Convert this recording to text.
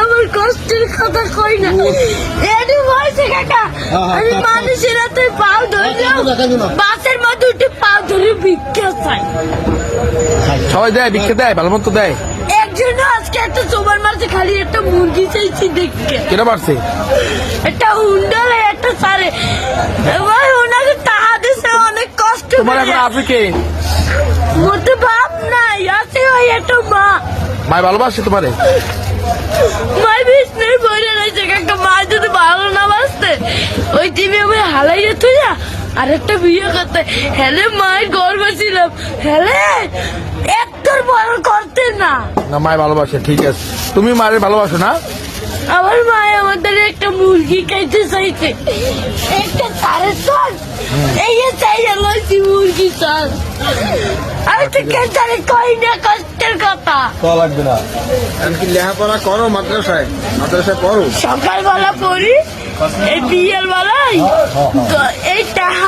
আমার কষ্টের কথা কই না এডি বলছে কাকা আমি মানুষের হাতে পাও ধরলাম বাসের মধ্যে উঠে পাও ধরে ভিক্ষা চাই সবাই দেয়, ভিক্ষা দেয়, ভালো মতো দেয়। একজন আজকে একটা চোবার মারছে, খালি একটা মুরগি চাইছি দেখতে। কেন মারছে? একটা হুন্ডালে একটা সারে ভাই ওনাকে টাকা দিছে অনেক কষ্ট তোমার এখন আছে কে? মোটে বাপ নাই, আছে ওই একটা মা। মায় ভালোবাসে তোমারে? মাই বিষ্ণুর বইরে রয়েছে কাকা, মা যদি ভালো না বাসতে ওই টিভি আমি হালাইয়ে তুই আর একটা বিয়ে করতে হেলে মায়ের গর্ব ছিলাম হেলে একটার বড় করতে না। না, মায় ভালোবাসে, ঠিক আছে। তুমি মায়ের ভালোবাসো না? আমার মায় আমাদের একটা মুরগি খাইতে চাইছে, একটা সাড়ে চল এই চাই লইছি মুরগি চল। আমি তো কেন কই না কষ্টের কথা। লাগবে না। কি লেখাপড়া করো মাদ্রাসায়? মাদ্রাসায় পড়ো? সকালবেলা পড়ি, এই বিয়ের বেলায় এই টাকা